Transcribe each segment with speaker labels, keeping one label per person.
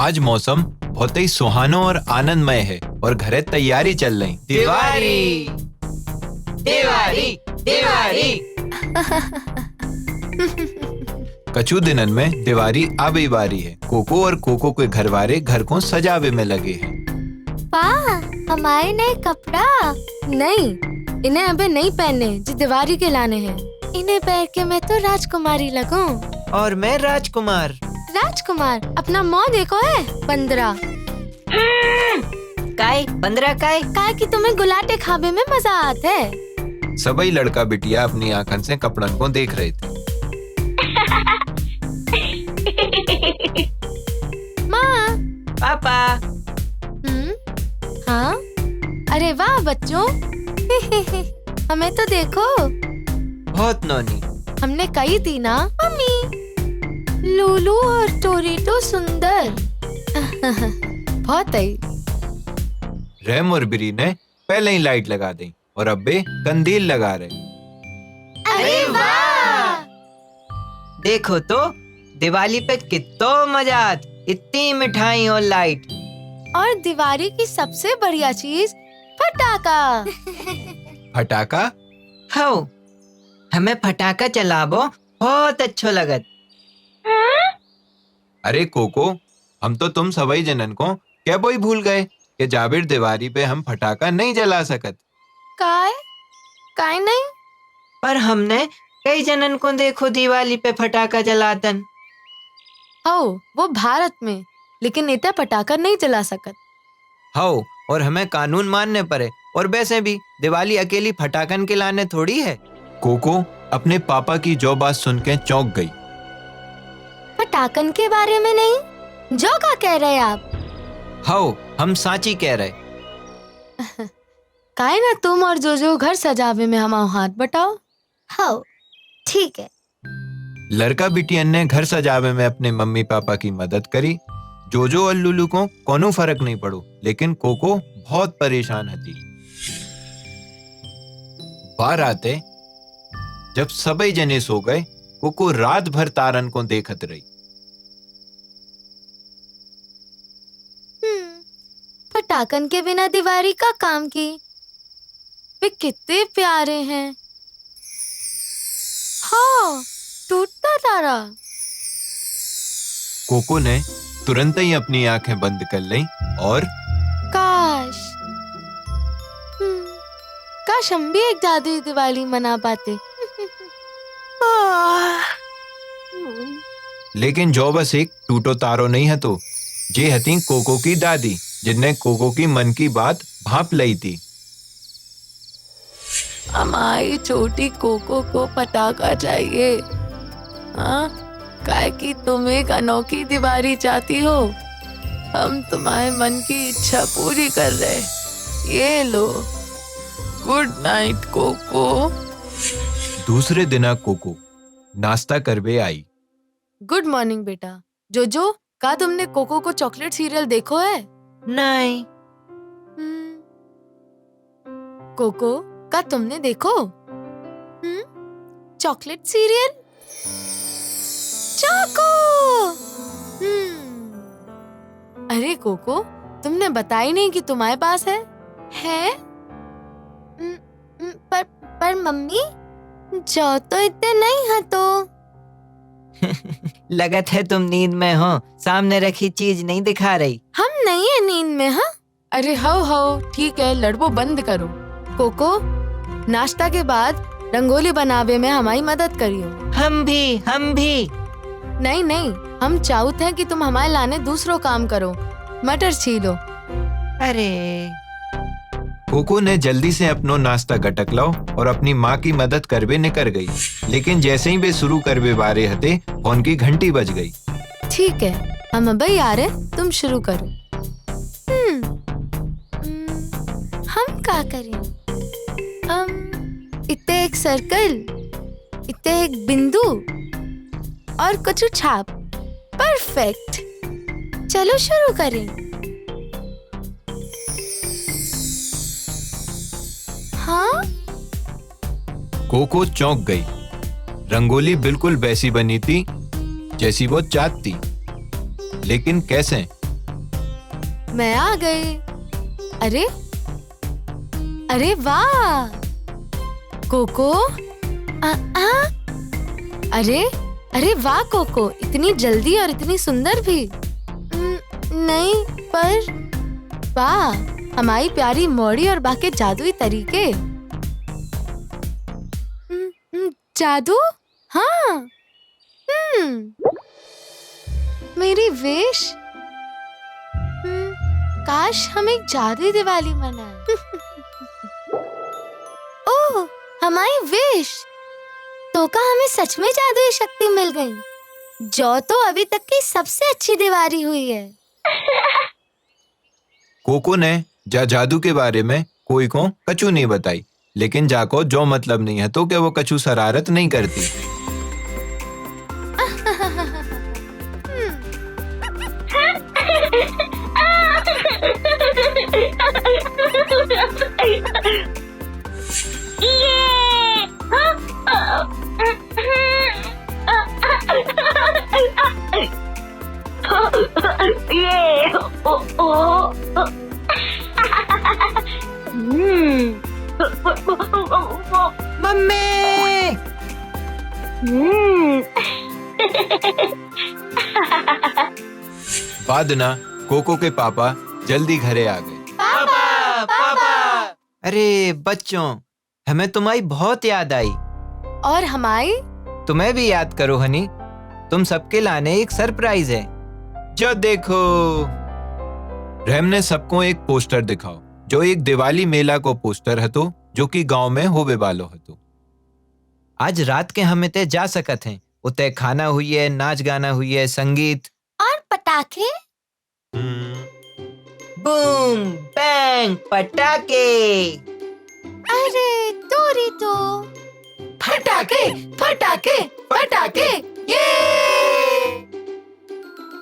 Speaker 1: आज मौसम बहुत ही सुहानो और आनंदमय है और घरे तैयारी चल रही।
Speaker 2: दिवाली दिवाली दिवाली।
Speaker 1: कछु दिनन में दिवाली आबे बारी है। कोको और कोको के घरवारे घर को सजावे में लगे हैं।
Speaker 3: वाह, हमारे नए कपड़ा। नहीं, इन्हें अबे नहीं पहनने जो दिवाली के लाने हैं। इन्हें पहन के मैं तो राजकुमारी लगूं।
Speaker 2: और मैं राजकुमार।
Speaker 3: राजकुमार अपना मुंह देखो है बंदरा।
Speaker 2: काय बंदरा काय
Speaker 3: काय की तुम्हें गुलाटे खाबे में मजा आता है।
Speaker 1: सबई लड़का बिटिया अपनी आंखन से कपड़न को देख रहे थे।
Speaker 3: माँ।
Speaker 2: पापा।
Speaker 3: हाँ, अरे वाह बच्चों। हमें तो देखो।
Speaker 2: बहुत नौनी।
Speaker 3: हमने कही थी ना मम्मी। लूलू और टोरीटो सुंदर। बहुत ही।
Speaker 1: रैम और बिरी ने पहले ही लाइट लगा दी और अब्बे कंदील लगा रहे।
Speaker 3: अरे वाह।
Speaker 2: देखो तो दिवाली पे कितना मजा आत। इतनी मिठाई और लाइट।
Speaker 3: और दिवाली की सबसे बढ़िया चीज पटाखा।
Speaker 1: फटाका?
Speaker 2: हो, हमें फटाका चलाबो बहुत अच्छा लगत।
Speaker 1: अरे कोको, हम तो तुम सबई जनन को क्या बोई भूल गए कि जाबिर दिवाली पे हम फटाका नहीं जला सकत।
Speaker 3: काय काय नहीं।
Speaker 2: पर हमने कई जनन को देखो दिवाली पे फटाका जलातन।
Speaker 3: हो, वो भारत में, लेकिन इतना पटाखा नहीं जला सकत।
Speaker 2: हो, और हमें कानून मानने पड़े। और वैसे भी दिवाली अकेली फटाकन के लाने थोड़ी है।
Speaker 1: कोको अपने पापा की जो बात सुन के चौंक गई।
Speaker 3: पटाखन के बारे में नहीं, जो का कह रहे आप।
Speaker 2: हो, हम साची कह रहे।
Speaker 3: काय ना तुम और जो घर सजावे में हमारा हाथ बटाओ। हो, ठीक है।
Speaker 1: लड़का बिटियन ने घर सजावे में अपने मम्मी पापा की मदद करी। जोजो और लुलू को कोनो फर्क नहीं पड़ो, लेकिन कोको बहुत परेशान थी। बार आते जब सबई जने सो गए, कोको रात भर तारन को देखत रही।
Speaker 3: पटाखन के बिना दिवाली का काम की। वे कितने प्यारे हैं। हाँ, टूटता तारा।
Speaker 1: कोको ने तुरंत ही अपनी आंखें बंद कर ली और
Speaker 3: काश काश हम भी एक जादुई दिवाली मना पाते।
Speaker 1: लेकिन जो बस एक टूटो तारो नहीं है तो जे हती कोको की दादी, जिनने कोको की मन की बात भांप ली थी।
Speaker 3: हमारी छोटी कोको को पटाखा चाहिए। हाँ, काय कि तुम एक अनोखी दिवाली चाहती हो। हम तुम्हारे मन की इच्छा पूरी कर रहे। ये लो, गुड नाइट कोको।
Speaker 1: दूसरे दिन कोको नाश्ता करवे आई।
Speaker 3: गुड मॉर्निंग बेटा। जोजो, का तुमने कोको को चॉकलेट सीरियल देखो है?
Speaker 2: नहीं।
Speaker 3: कोको, का तुमने देखो चॉकलेट सीरियल? चोको। अरे कोको, तुमने बताई नहीं कि तुम्हारे पास है? है? पर मम्मी, जो तो इतने नहीं है तो।
Speaker 2: लगत है तुम नींद में हो, सामने रखी चीज नहीं दिखा रही।
Speaker 3: हम नहीं है नींद में। हाँ, अरे हो ठीक है, लड़बो बंद करो। कोको, नाश्ता के बाद रंगोली बनावे में हमारी मदद करियो।
Speaker 2: हम भी।
Speaker 3: नहीं, हम चाहते हैं कि तुम हमारे लाने दूसरो काम करो। मटर छीलो।
Speaker 2: अरे
Speaker 1: कोको ने जल्दी से अपनो नाश्ता गटक लाओ और अपनी माँ की मदद करवे निकर गई। लेकिन जैसे ही वे शुरू करवे बारे हते, फोन की घंटी बज गई।
Speaker 3: ठीक है, हम अब ही आ रहे, तुम शुरू करो। हम क्या करें? इतने एक सर्कल, इतने एक बिंदु और कुछ छाप। परफेक्ट। चलो शुरू करें। हाँ?
Speaker 1: कोको चौंक गई। रंगोली बिल्कुल वैसी बनी थी जैसी वो चाहती, लेकिन कैसे?
Speaker 3: मैं आ गई। अरे अरे वाह कोको, अरे अरे वाह कोको, इतनी जल्दी और इतनी सुंदर भी। नहीं पर वाह, हमारी प्यारी मोड़ी और बाकी जादुई तरीके। जादू? हाँ। मेरी विश। काश हम एक जादुई दिवाली मनाएं। ओह, हमारी विश। तो का हमें सच में जादुई शक्ति मिल गई, जो तो अभी तक की सबसे अच्छी दिवाली हुई है।
Speaker 1: कोको ने जादू के बारे में कोई को कछु नहीं बताई, लेकिन जाको जो मतलब नहीं है तो क्या वो कछु शरारत नहीं करती।
Speaker 2: मम्मी!
Speaker 1: बाद ना कोको के पापा जल्दी घरे आ गए।
Speaker 2: पापा, पापा! अरे बच्चों, हमें तुम्हारी बहुत याद आई।
Speaker 3: और हमारी?
Speaker 2: तुम्हें भी याद करो हनी, तुम सबके लाने एक सरप्राइज है।
Speaker 1: जो देखो, रहम ने सबको एक पोस्टर दिखाओ, जो एक दिवाली मेला को पोस्टर हतो, जो कि गांव में होवे वालो हतो।
Speaker 2: आज रात के हम इते जा सकत हैं, उते खाना हुई है, नाच गाना हुई है, संगीत
Speaker 3: और पटाखे।
Speaker 2: बूम बैंग पटाखे।
Speaker 3: अरे तोरी तो फटाके फटाके फटाके, ये!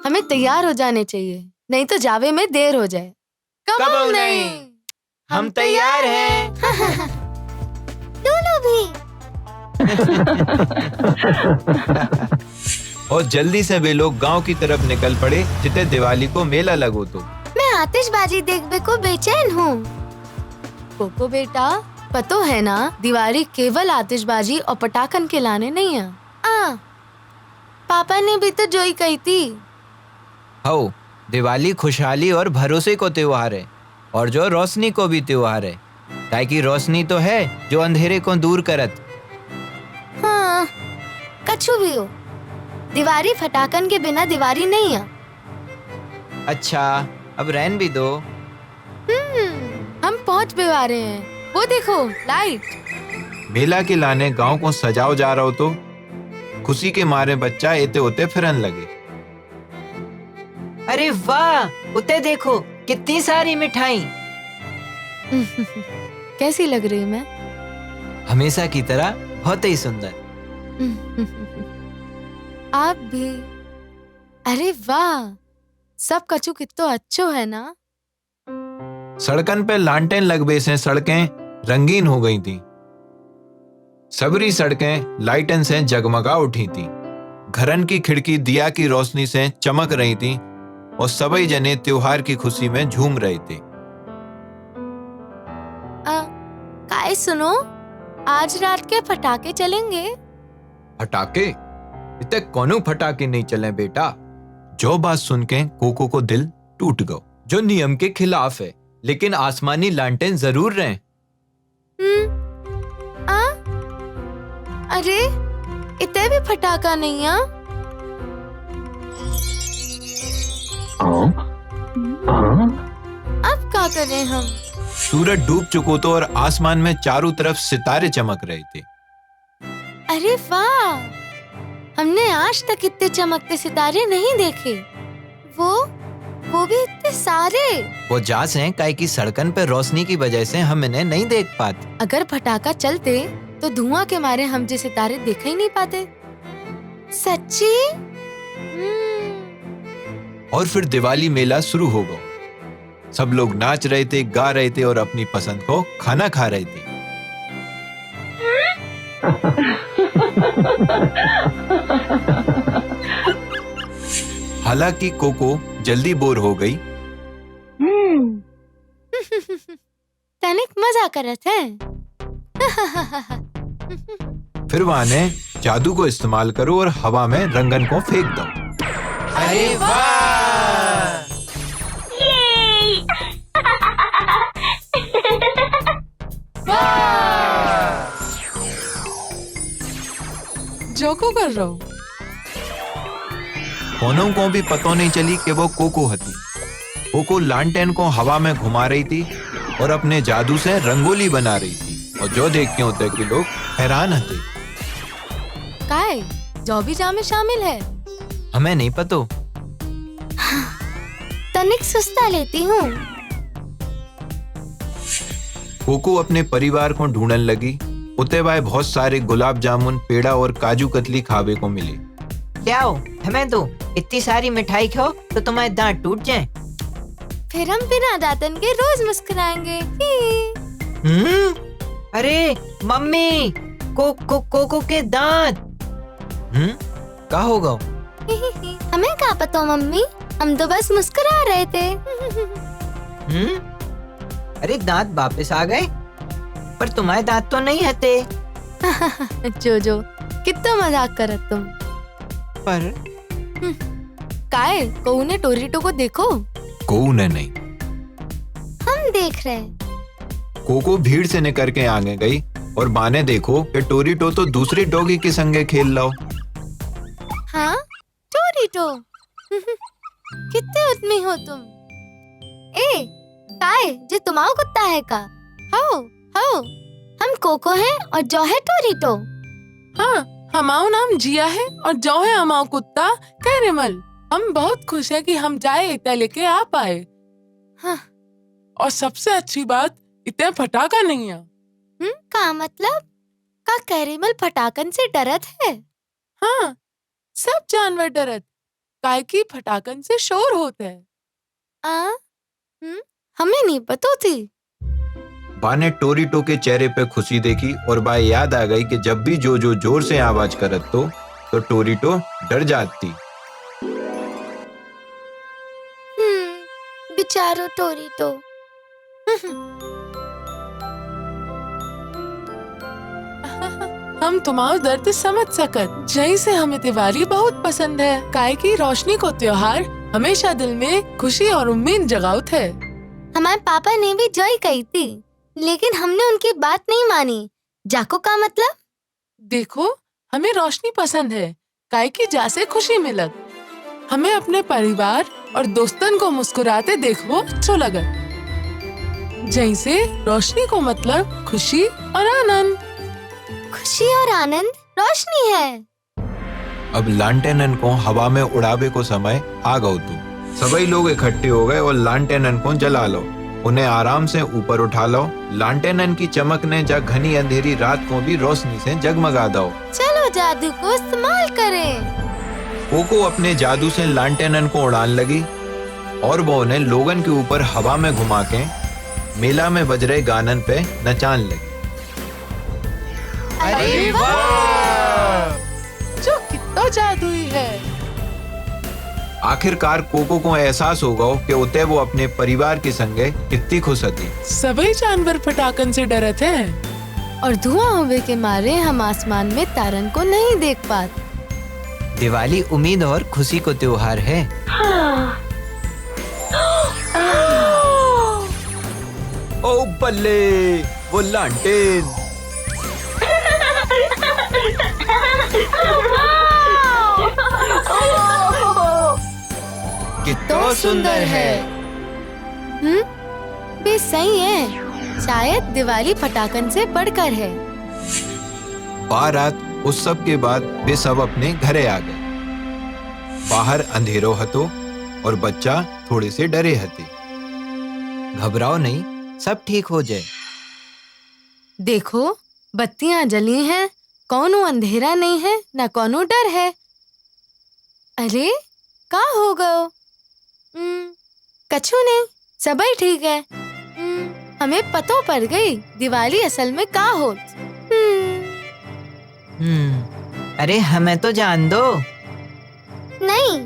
Speaker 3: हमें तैयार हो जाने चाहिए, नहीं तो जावे में देर हो जाए।
Speaker 2: कब नहीं, हम तैयार हैं।
Speaker 3: दोनों भी।
Speaker 1: और जल्दी से वे लोग गांव की तरफ निकल पड़े, जिते दिवाली को मेला लगो तो।
Speaker 3: मैं आतिशबाजी देखने को बेचैन हूँ। कोको बेटा, पतो है ना, दिवाली केवल आतिशबाजी और पटाखन के लाने नहीं है। पापा ने भी तो जो ही कही थी।
Speaker 2: हो, दिवाली खुशहाली और भरोसे को त्योहार है, और जो रोशनी को भी त्योहार है, ताकि रोशनी तो है जो अंधेरे को दूर करत।
Speaker 3: हाँ, कछु भी हो, दिवाली फटाकन के बिना दिवाली नहीं है।
Speaker 2: अच्छा, अब रहन भी दो।
Speaker 3: हम पहुँच भी आ रहे हैं, वो देखो लाइट।
Speaker 1: मेला के लाने गांव को सजाओ जा रहा हो तो खुशी के मारे बच्चा एते ओते फिरन लगे।
Speaker 2: अरे वाह, उते देखो कितनी सारी मिठाई।
Speaker 3: कैसी लग रही मैं?
Speaker 2: हमेशा की तरह बहुत ही सुंदर।
Speaker 3: आप भी। अरे वाह, सब कछु कितो अच्छो है ना।
Speaker 1: सड़कन पे लालटेन लगबे से सड़कें रंगीन हो गई थी। सबरी सड़कें लाइटन से जगमगा उठी थी। घरन की खिड़की दिया की रोशनी से चमक रही थी और सभी जने त्योहार की खुशी में झूम रहे थे।
Speaker 3: काय सुनो, आज रात के पटाखे चलेंगे?
Speaker 1: फटाके? इतने कौनो फटाके नहीं चले बेटा। जो बात सुन के कोको को दिल टूट गया।
Speaker 2: जो नियम के खिलाफ है, लेकिन आसमानी लालटेन जरूर रहें।
Speaker 3: अरे इतने भी फटाका नहीं है। अब क्या करें हम?
Speaker 1: सूरज डूब चुको तो और आसमान में चारों तरफ सितारे चमक रहे थे।
Speaker 3: अरे वाह, हमने आज तक इतने चमकते सितारे नहीं देखे। वो भी इतने सारे।
Speaker 2: वो जास हैं काहे की सड़कन पे रोशनी की वजह से हम इन्हें नहीं देख पाते।
Speaker 3: अगर फटाका चलते तो धुआं के मारे हम जे सितारे देख ही नहीं पाते। सच्ची?
Speaker 1: और फिर दिवाली मेला शुरू हो गया। सब लोग नाच रहे थे, गा रहे थे और अपनी पसंद को खाना खा रहे थे। हालांकि कोको जल्दी बोर हो गई
Speaker 4: तनिक मजा करत है।
Speaker 1: फिर वहां ने जादू को इस्तेमाल करो और हवा में रंगन को फेंक दो।
Speaker 2: अरे वाह!
Speaker 3: जोको कर रहा हूँ।
Speaker 1: कोनों को भी पता नहीं चली कि वो कोको हती। कोको लालटेन को हवा में घुमा रही थी और अपने जादू से रंगोली बना रही थी, और जो देख के होते कि लोग हैरान हते।
Speaker 4: काय जो भी जा में शामिल है।
Speaker 2: हमें नहीं पतो।
Speaker 4: तनिक सुस्ता लेती हूँ।
Speaker 1: कोको अपने परिवार को ढूंढने लगी। उते बाय बहुत सारे गुलाब जामुन, पेड़ा और काजू कतली खावे को मिले।
Speaker 2: क्या हमें दो, इतनी सारी मिठाई खाओ तो तुम्हारे दांत टूट जाएं।
Speaker 4: फिर हम बिना दातन के रोज मुस्कुराएंगे।
Speaker 2: अरे मम्मी, कोको के दांत। क्या होगा?
Speaker 4: हमें क्या पता मम्मी, हम तो बस मुस्कुरा रहे थे।
Speaker 2: अरे दांत वापस आ गए, पर तुम्हारे दांत तो नहीं हते।
Speaker 4: जो कितना मजाक करत तुम।
Speaker 2: पर
Speaker 4: काय कोऊ ने टोरीटो को देखो।
Speaker 1: कोऊ ने नहीं।
Speaker 4: हम देख रहे हैं।
Speaker 1: कोको भीड़ से निकल के आगे गई और माँ ने देखो कि टोरीटो तो दूसरे डॉगी के संगे खेल लो।
Speaker 4: हाँ टोरीटो, कितने उद्यमी हो तुम। ए काय जे तुम्हारा कुत्ता है का? हो हम कोको हैं और जो है टोरीटो।
Speaker 3: हाँ, हमारा नाम जिया है और जो है हमारा कुत्ता कैरेमल। हम बहुत खुश है कि हम जाए इतना लेके आ पाए।
Speaker 4: हाँ।
Speaker 3: और सबसे अच्छी बात, इतने फटाका नहीं है।
Speaker 4: का मतलब? का कैरेमल फटाकन से डरत है?
Speaker 3: हाँ, सब जानवर डरत, काय की फटाकन से शोर होता है।
Speaker 4: हमें नहीं पता थी।
Speaker 1: बा ने टोरीटो के चेहरे पे खुशी देखी और बा याद आ गई कि जब भी जो जोर से आवाज करत तो टोरीटो डर जाती।
Speaker 4: बेचारो टोरीटो।
Speaker 3: हम तुम्हारा दर्द समझ सकत। जय से हमें दिवाली बहुत पसंद है, काय की रोशनी को त्योहार हमेशा दिल में खुशी और उम्मीद जगाउत है।
Speaker 4: हमारे पापा ने भी जय कही थी, लेकिन हमने उनकी बात नहीं मानी। जाको का मतलब?
Speaker 3: देखो, हमें रोशनी पसंद है, काय की जासे खुशी मिलत। हमें अपने परिवार और दोस्तन को मुस्कुराते देखो अच्छा लगत। जैसे रोशनी को मतलब खुशी और आनंद।
Speaker 4: खुशी और आनंद रोशनी है।
Speaker 1: अब लालटेनन को हवा में उड़ावे को समय आ गौ तू। सभी लोग इकट्ठे हो गए और लालटेनन को जला लो। उन्हें आराम से ऊपर उठा लो। लालटेनन की चमक ने जा घनी अंधेरी रात को भी रोशनी से जगमगा दो।
Speaker 4: चलो जादू को इस्तेमाल करें।
Speaker 1: कोको अपने जादू से लालटेनन को उड़ान लगी और वो उन्हें लोगन के ऊपर हवा में घुमा के मेला में बज रहे गानन पे नचान लगी।
Speaker 2: अरे वाह!
Speaker 3: जो कितना जादुई है।
Speaker 1: आखिरकार कोको को एहसास होगा कि उते वो अपने परिवार के संगे कितनी खुश थी।
Speaker 3: सभी जानवर फटाकन से डरत है
Speaker 4: और धुआं होवे के मारे हम आसमान में तारन को नहीं देख पाते।
Speaker 2: दिवाली उम्मीद और खुशी को त्योहार है।
Speaker 1: ओ बल्ले, वो लालटेन।
Speaker 2: कितना सुंदर है।
Speaker 4: बे सही है, शायद दिवाली फटाकन से बढ़कर है।
Speaker 1: बारात उस सब के बाद वे सब अपने घरे आ गए। बाहर अंधेरो हतो और बच्चा थोड़े से डरे हते।
Speaker 2: घबराओ नहीं, सब ठीक हो जाए।
Speaker 4: देखो बत्तियां जली हैं, कौनो अंधेरा नहीं है, ना कौनो डर है। अरे का हो गयो? कछु नहीं, सबई ठीक है। हमें पतो पड़ गई दिवाली असल में का होत।
Speaker 2: अरे हमें तो जान दो।
Speaker 4: नहीं,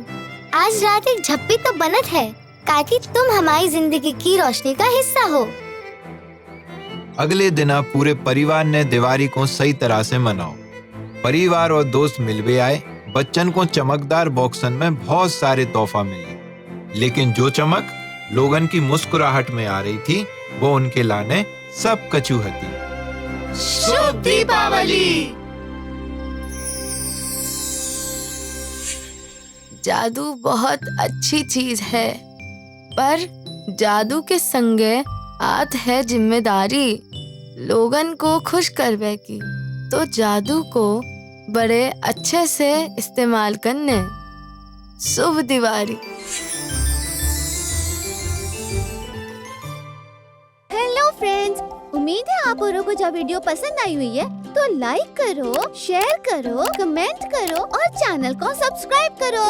Speaker 4: आज रात एक झप्पी तो बनत है, ताकि तुम हमारी जिंदगी की रोशनी का हिस्सा हो।
Speaker 1: अगले दिन पूरे परिवार ने दिवाली को सही तरह से मनाओ। परिवार और दोस्त मिल भी आए। बच्चन को चमकदार बॉक्सन में बहुत सारे तोहफा मिले, लेकिन जो चमक लोगन की मुस्कुराहट में आ रही थी वो उनके लाने सब कचूहती।
Speaker 3: शुभ दीपावली। जादू बहुत अच्छी चीज है, पर जादू के संगे आत है जिम्मेदारी। लोगन को खुश करवे की, तो जादू को बड़े अच्छे से इस्तेमाल करने। शुभ दिवाली।
Speaker 5: हेलो फ्रेंड्स, उम्मीद है आप औरों को जब वीडियो पसंद आई हुई है तो लाइक करो, शेयर करो, कमेंट करो और चैनल को सब्सक्राइब करो।